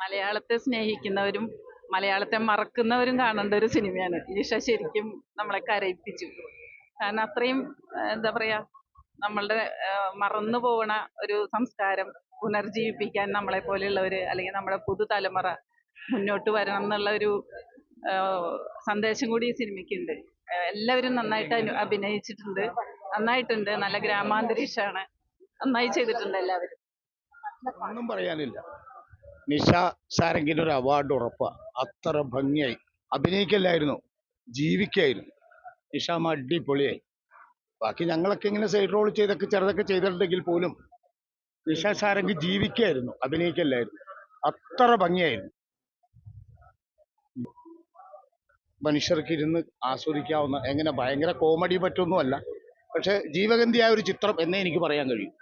മലയാളത്തെ സ്നേഹിക്കുന്നവരും മലയാളത്തെ മറക്കുന്നവരും കാണേണ്ട ഒരു സിനിമയാണ്. ഈഷ ശരിക്കും നമ്മളെ കരയിപ്പിച്ചു. കാരണം അത്രയും എന്താ പറയാ, നമ്മളുടെ മറന്നു പോകണ ഒരു സംസ്കാരം പുനർജീവിപ്പിക്കാൻ നമ്മളെ പോലെയുള്ളവര് അല്ലെങ്കിൽ നമ്മുടെ പുതുതലമുറ മുന്നോട്ട് വരണം എന്നുള്ള ഒരു സന്ദേശം കൂടി ഈ സിനിമയ്ക്കുണ്ട്. എല്ലാവരും നന്നായിട്ട് അഭിനയിച്ചിട്ടുണ്ട്, നന്നായിട്ടുണ്ട്. നല്ല ഗ്രാമാന്തരീക്ഷമാണ്, നന്നായി ചെയ്തിട്ടുണ്ട് എല്ലാവരും. ഒന്നും പറയാനില്ല. നിഷ സാരംഗിന് ഒരു അവാർഡ് ഉറപ്പാ. അത്ര ഭംഗിയായി അഭിനയിക്കല്ലായിരുന്നു, ജീവിക്കായിരുന്നു. നിഷാമ്മ അടിപൊളിയായി. ബാക്കി ഞങ്ങളൊക്കെ ഇങ്ങനെ സൈഡ് റോൾ ചെയ്തൊക്കെ ചെറുതൊക്കെ ചെയ്തിട്ടുണ്ടെങ്കിൽ പോലും നിഷ സാരംഗ് ജീവിക്കായിരുന്നു, അഭിനയിക്കല്ലായിരുന്നു. അത്ര ഭംഗിയായിരുന്നു. മനുഷ്യർക്ക് ഇരുന്ന് ആസ്വദിക്കാവുന്ന, എങ്ങനെ ഭയങ്കര കോമഡി പറ്റൊന്നുമല്ല, പക്ഷെ ജീവഗന്ധിയായ ഒരു ചിത്രം എന്നേ എനിക്ക് പറയാൻ കഴിയും.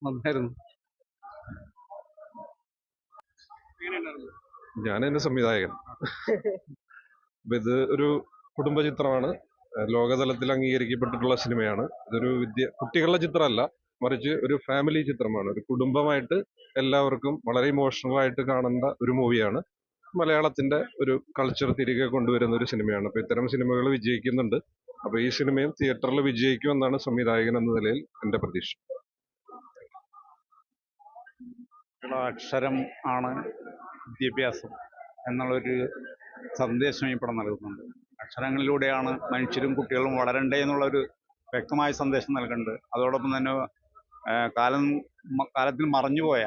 നന്നായിരുന്നു. ഞാൻ എന്റെ സംവിധായകൻ. അപ്പൊ ഇത് ഒരു കുടുംബ ചിത്രമാണ്, ലോകതലത്തിൽ അംഗീകരിക്കപ്പെട്ടിട്ടുള്ള സിനിമയാണ്. ഇതൊരു കുട്ടികളുടെ ചിത്രമല്ല, മറിച്ച് ഒരു ഫാമിലി ചിത്രമാണ്. ഒരു കുടുംബമായിട്ട് എല്ലാവർക്കും വളരെ ഇമോഷണൽ ആയിട്ട് കാണേണ്ട ഒരു മൂവിയാണ്. മലയാളത്തിന്റെ ഒരു കൾച്ചർ തിരികെ കൊണ്ടുവരുന്ന ഒരു സിനിമയാണ്. അപ്പൊ ഇത്തരം സിനിമകൾ വിജയിക്കുന്നുണ്ട്. അപ്പൊ ഈ സിനിമയും തിയേറ്ററിൽ വിജയിക്കുമെന്നാണ് സംവിധായകൻ എന്ന നിലയിൽ എന്റെ പ്രതീക്ഷ. അക്ഷരം ആണ് വിദ്യാഭ്യാസം എന്നുള്ളൊരു സന്ദേശം ഈ പടം നൽകുന്നുണ്ട്. അക്ഷരങ്ങളിലൂടെയാണ് മനുഷ്യരും കുട്ടികളും വളരണ്ടേ എന്നുള്ളൊരു വ്യക്തമായ സന്ദേശം നൽകുന്നുണ്ട്. അതോടൊപ്പം തന്നെ കാലത്തിൽ മറഞ്ഞുപോയ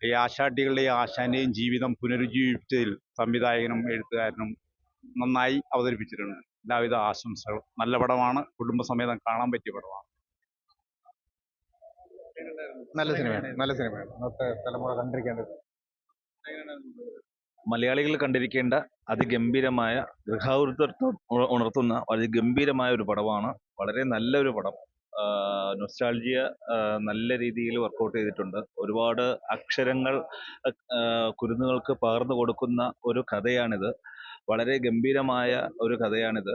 ഈ ആശാട്ടികളുടെയും ആശാന്റെയും ജീവിതം പുനരുജ്ജീവിപ്പിച്ചതിൽ സംവിധായകനും എഴുത്തുകാരനും നന്നായി അവതരിപ്പിച്ചിട്ടുണ്ട്. എല്ലാവിധ ആശംസകളും. നല്ല പടമാണ്, കുടുംബസമേതം കാണാൻ പറ്റിയ പടമാണ്. നല്ല സിനിമയാണ്, നല്ല സിനിമയാണ്. ഇന്നത്തെ തലമുറ കണ്ടിരിക്കേണ്ടത്. മലയാളികൾ കണ്ടിരിക്കേണ്ട അതിഗംഭീരമായ ഗൃഹാതുരത്വം ഉണർത്തുന്ന അതിഗംഭീരമായ ഒരു പടമാണ്. വളരെ നല്ലൊരു പടം. നൊസ്റ്റാൾജിയ നല്ല രീതിയിൽ വർക്കൗട്ട് ചെയ്തിട്ടുണ്ട്. ഒരുപാട് അക്ഷരങ്ങൾ കുരുന്നുകൾക്ക് പകർന്നു കൊടുക്കുന്ന ഒരു കഥയാണിത്. വളരെ ഗംഭീരമായ ഒരു കഥയാണിത്.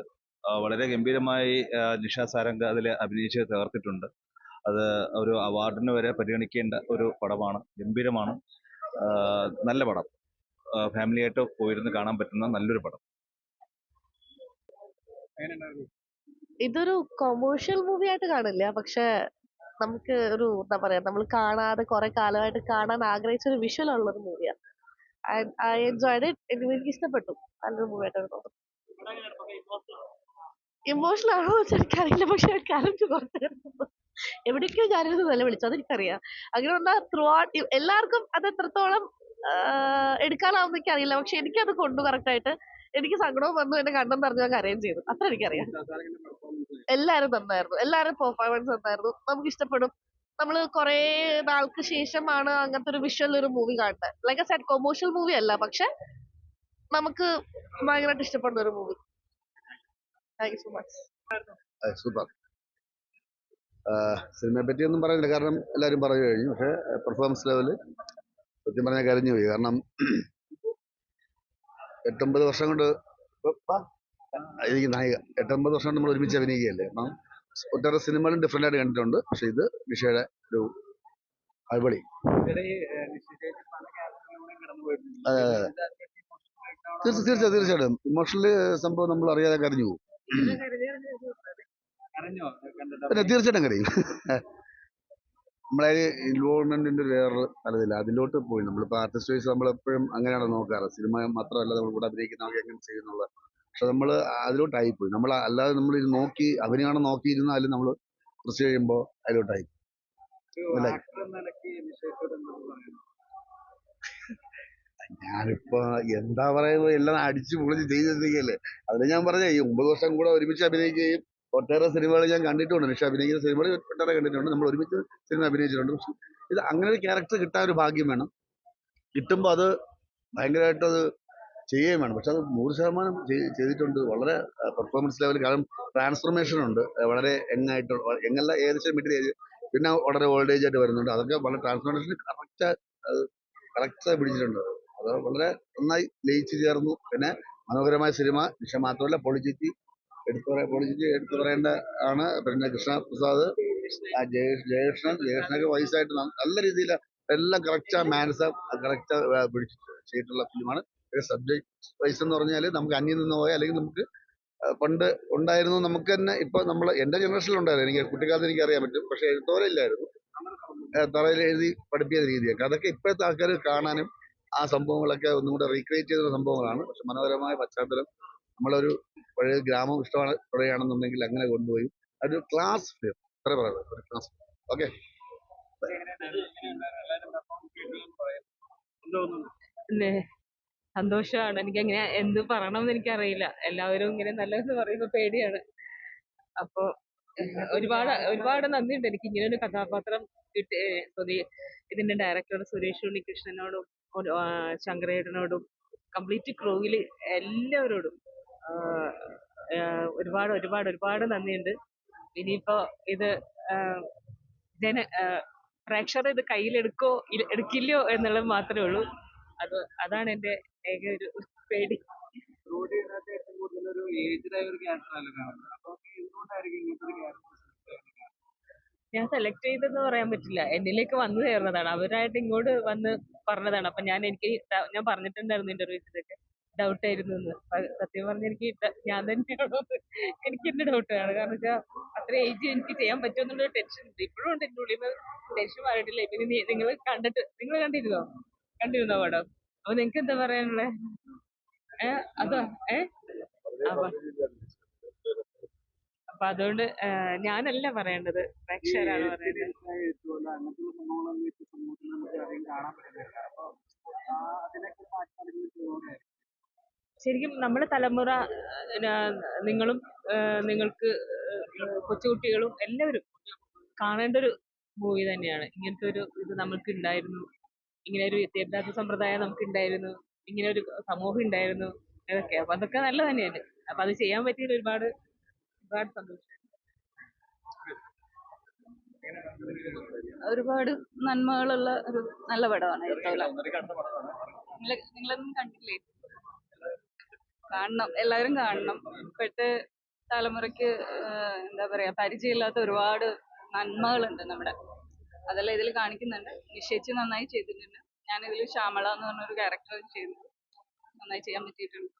വളരെ ഗംഭീരമായി നിഷ സാരംഗ് അതിൽ അഭിനയിച്ച് തകർത്തിട്ടുണ്ട്. അത് ഒരു അവാർഡിന് വരെ പരിഗണിക്കേണ്ട ഒരു പടമാണ്. ഗംഭീരമാണ്, നല്ല പടം. ഫാമിലിയായിട്ട് പോയിരുന്ന് കാണാൻ പറ്റുന്ന നല്ലൊരു പടം. ഇതൊരു കൊമേഴ്ഷ്യൽ മൂവി ആയിട്ട് കാണില്ല, പക്ഷെ നമുക്ക് ഒരു എന്താ പറയാ, നമ്മൾ കാണാതെ കുറെ കാലമായിട്ട് കാണാൻ ആഗ്രഹിച്ച ഒരു വിഷ്വൽ ഉള്ള ഒരു മൂവിയാണ്. I enjoyed it. എനിക്ക് ഇഷ്ടപ്പെട്ടു. നല്ലൊരു മൂവി ആയിട്ടാണ് തോന്നുന്നത്. ഇമോഷണൽ ആണോ എന്ന് എനിക്കറിയില്ല, പക്ഷെ കരഞ്ഞു കുറച്ചായിരുന്നു. എവിടേക്കോ ഞാനൊരു നില വിളിച്ചു, അതെനിക്കറിയാം. അങ്ങനെ വന്നാൽ ത്രൂ ഔട്ട് എല്ലാവർക്കും അത് എത്രത്തോളം എടുക്കാനാവുന്ന എനിക്കറിയില്ല, പക്ഷെ എനിക്കത് കൊണ്ടു കറക്റ്റായിട്ട്. എനിക്ക് സങ്കടവും വന്നു, എന്നെ കണ്ണം നിറഞ്ഞു, ഞാൻ കരയും ചെയ്തു. അത്ര എനിക്കറിയാം. എല്ലാരും നന്നായിരുന്നു, എല്ലാരും പെർഫോമൻസ് നന്നായിരുന്നു. നമുക്ക് ഇഷ്ടപ്പെടും. നമ്മള് കുറെ നാൾക്ക് ശേഷമാണ് അങ്ങനത്തെ ഒരു വിഷ്വൽ ഒരു മൂവി കാണുന്നത്. Like A set commercial movie അല്ല, പക്ഷെ നമുക്ക് ഭയങ്കരമായിട്ട് ഇഷ്ടപ്പെടുന്ന ഒരു movie. Thank you so much. Super. സിനിമയെ പറ്റിയൊന്നും പറയുന്നില്ല, കാരണം എല്ലാവരും പറഞ്ഞു കഴിഞ്ഞു. പക്ഷേ പെർഫോമൻസ് ലെവല് സത്യം പറഞ്ഞാൽ കരഞ്ഞു പോയി. കാരണം 8-9 വർഷം കൊണ്ട് എനിക്ക് നായിക 8-9 വർഷം കൊണ്ട് നമ്മൾ ഒരുമിച്ച് അഭിനയിക്കുകയല്ലേ. കാരണം ഒട്ടേറെ സിനിമകളും ഡിഫറെൻ്റ് ആയിട്ട് കണ്ടിട്ടുണ്ട്. പക്ഷെ ഇത് നിഷയുടെ ഒരു അടിപൊളി. തീർച്ചയായിട്ടും ഇമോഷണലി സംഭവം നമ്മൾ അറിയാതെ കരഞ്ഞു പോകും. പിന്നെ തീർച്ചയായിട്ടും കരയും. നമ്മളെ ഇൻവോൾവ്മെന്റിന്റെ വേറെ നല്ലതില്ല, അതിലോട്ട് പോയി. നമ്മളിപ്പോൾ ആർട്ടിസ്റ്റ് വൈസ് നമ്മളെപ്പോഴും അങ്ങനെയാണ് നോക്കാറ്. സിനിമ മാത്രമല്ല നമ്മൾ കൂടെ അഭിനയിക്കുന്നവർക്ക് എങ്ങനെ ചെയ്യുന്നുള്ളത്. പക്ഷെ നമ്മൾ അതിലോട്ടായിപ്പോയി. നമ്മൾ അല്ലാതെ നമ്മൾ ഇത് നോക്കി അഭിനയമാണ് നോക്കിയിരുന്നാലും നമ്മൾ കുറച്ച് കഴിയുമ്പോൾ അതിലോട്ടായി. ഞാനിപ്പോ എന്താ പറയുന്നത്, എല്ലാം അടിച്ചു പൊളിച്ച് ചെയ്തിരിക്കുകയല്ലേ. അതിന് ഞാൻ പറഞ്ഞ ഈ 9 വർഷം കൂടെ ഒരുമിച്ച് അഭിനയിക്കുകയും ഒട്ടേറെ സിനിമകൾ ഞാൻ കണ്ടിട്ടുണ്ട്. നിഷ അഭിനയിക്കുന്ന സിനിമകൾ ഒട്ടേറെ കണ്ടിട്ടുണ്ട്. നമ്മൾ ഒരുമിച്ച് സിനിമ അഭിനയിച്ചിട്ടുണ്ട്. പക്ഷെ ഇത് അങ്ങനെ ഒരു ക്യാരക്ടർ കിട്ടാൻ ഒരു ഭാഗ്യം വേണം. കിട്ടുമ്പോൾ അത് ഭയങ്കരമായിട്ട് അത് ചെയ്യുകയും വേണം. പക്ഷെ അത് 100% ചെയ്തിട്ടുണ്ട്. വളരെ പെർഫോമൻസ് ലെവൽ, കാരണം ട്രാൻസ്ഫോർമേഷൻ ഉണ്ട്. വളരെ യങ്ങായിട്ട്, യങ്ങല്ല, ഏകദേശം മിഡിൽ ഏജ്, പിന്നെ വളരെ ഓൾഡ് ഏജ് ആയിട്ട് വരുന്നുണ്ട്. അതൊക്കെ വളരെ ട്രാൻസ്ഫോർമേഷൻ കറക്റ്റായി പിടിച്ചിട്ടുണ്ട്. അത് വളരെ നന്നായി ലയിച്ചു ചേർന്നു. പിന്നെ മനോഹരമായ സിനിമ. നിഷ മാത്രമല്ല, പൊളിച്ചിറ്റി എടുത്തു പറയേണ്ട ആണ്. പിന്നെ കൃഷ്ണ പ്രസാദ് ജയകൃഷ്ണൻ. ആ ജയേഷനൊക്കെ വയസ്സായിട്ട് നല്ല രീതിയിൽ എല്ലാം കറക്റ്റ് മാനസം കറക്റ്റ് പിടിച്ച് ചെയ്തിട്ടുള്ള ഫിലിമാണ്. സബ്ജക്ട് വൈസ് എന്ന് പറഞ്ഞാൽ നമുക്ക് അന്യം നിന്ന് പോയ അല്ലെങ്കിൽ നമുക്ക് പണ്ട് ഉണ്ടായിരുന്നു നമുക്ക് തന്നെ ഇപ്പൊ നമ്മൾ എന്റെ ജനറേഷനിൽ ഉണ്ടായിരുന്നു. എനിക്ക് കുട്ടിക്കാലത്ത് എനിക്ക് അറിയാൻ പറ്റും. പക്ഷെ എഴുത്തോലില്ലായിരുന്നു. തറയിൽ എഴുതി പഠിപ്പിക്കുന്ന രീതിയൊക്കെ അതൊക്കെ ഇപ്പോഴത്തെ ആൾക്കാർ കാണാനും ആ സംഭവങ്ങളൊക്കെ ഒന്നും കൂടെ റീക്രിയേറ്റ് ചെയ്ത സംഭവങ്ങളാണ്. പക്ഷെ മനോഹരമായ പശ്ചാത്തലം നമ്മളൊരു പഴയ ഗ്രാമം ഇഷ്ടമാണ് പറയുകയാണെന്നുണ്ടെങ്കിൽ അങ്ങനെ കൊണ്ടുപോയി അതൊരു ക്ലാസ് ഫിലിം അത്ര പറയുന്നത് ഒരു ക്ലാസ്. ഓക്കെ. പിന്നെ സന്തോഷമാണ്. എനിക്കങ്ങനെ എന്ത് പറയണമെന്ന് എനിക്കറിയില്ല. എല്ലാവരും ഇങ്ങനെ നല്ലതെന്ന് പറയുമ്പോൾ പേടിയാണ്. അപ്പൊ ഒരുപാട് ഒരുപാട് നന്ദിയുണ്ട് എനിക്ക് ഇങ്ങനെ ഒരു കഥാപാത്രം കിട്ടി. ഇതിന്റെ ഡയറക്ടർ സുരേഷ് ഉണ്ണികൃഷ്ണനോടും ശങ്കരേട്ടനോടും കംപ്ലീറ്റ് ക്രൂവില് എല്ലാവരോടും ഒരുപാട് ഒരുപാട് ഒരുപാട് നന്ദിയുണ്ട്. ഇനിയിപ്പോ ഇത് ജന പ്രേക്ഷകർ ഇത് കയ്യിലെടുക്കോ എടുക്കില്ലയോ എന്നുള്ളത് മാത്രമേ ഉള്ളൂ. അതാണ് എന്റെ ഏക ഒരു പേടി. ഞാൻ സെലക്ട് ചെയ്തെന്ന് പറയാൻ പറ്റില്ല. എന്നിലേക്ക് വന്നു ചേർന്നതാണ്. അവരായിട്ട് ഇങ്ങോട്ട് വന്ന് പറഞ്ഞതാണ്. അപ്പൊ ഞാൻ പറഞ്ഞിട്ടുണ്ടായിരുന്നു ഇന്റർവ്യൂസിലൊക്കെ ഡൗട്ട് ആയിരുന്നു എന്ന്. സത്യം പറഞ്ഞ എനിക്ക് ഞാൻ തന്നെയാണോ എനിക്ക് എന്റെ ഡൗട്ടാണ്. കാരണം വെച്ചാൽ അത്ര ഏജ് എനിക്ക് ചെയ്യാൻ പറ്റുമെന്നുള്ള ടെൻഷൻ ഉണ്ട്. ഇപ്പോഴും ഉണ്ട് എന്റെ ഉള്ളിൽ. ടെൻഷൻ മാറിയിട്ടില്ല. പിന്നെ നിങ്ങൾ കണ്ടിരുന്നോ പടം? അപ്പൊ നിങ്ങക്ക് എന്താ പറയാനുള്ളത്? അതോ അപ്പൊ അപ്പൊ അതുകൊണ്ട് ഞാനല്ല പറയേണ്ടത്, പ്രേക്ഷകരാണ് പറയേണ്ടത്. ശരിക്കും നമ്മുടെ തലമുറ നിങ്ങളും നിങ്ങൾക്ക് കൊച്ചുകുട്ടികളും എല്ലാവരും കാണേണ്ട ഒരു മൂവി തന്നെയാണ്. ഇങ്ങനത്തെ ഒരു ഇത് നമുക്ക് ഉണ്ടായിരുന്നു. ഇങ്ങനെ ഒരു വിദ്യാഭ്യാസ സമ്പ്രദായം നമുക്ക് ഉണ്ടായിരുന്നു. ഇങ്ങനെ ഒരു സമൂഹം ഉണ്ടായിരുന്നു. അതൊക്കെ അപ്പൊ അതൊക്കെ നല്ലത് തന്നെയാണ്. അപ്പൊ അത് ചെയ്യാൻ പറ്റിയതിൽ ഒരുപാട് ഒരുപാട് സന്തോഷം. ഒരുപാട് നന്മകളുള്ള ഒരു നല്ല പടമാണ് എഴുത്തോല. നിങ്ങളൊന്നും കണ്ടില്ലേ? കാണണം, എല്ലാവരും കാണണം. ഇപ്പോഴത്തെ തലമുറയ്ക്ക് എന്താ പറയാ പരിചയമില്ലാത്ത ഒരുപാട് നന്മകളുണ്ട് നമ്മുടെ. അതെല്ലാം ഇതിൽ കാണിക്കുന്നുണ്ട്. നിശ്ചയിച്ച് നന്നായി ചെയ്തിട്ടുണ്ട്. ഞാനിതിൽ ശ്യാമള എന്ന് പറഞ്ഞൊരു ക്യാരക്ടർ ചെയ്തു. നന്നായി ചെയ്യാൻ പറ്റിയിട്ടുണ്ട്.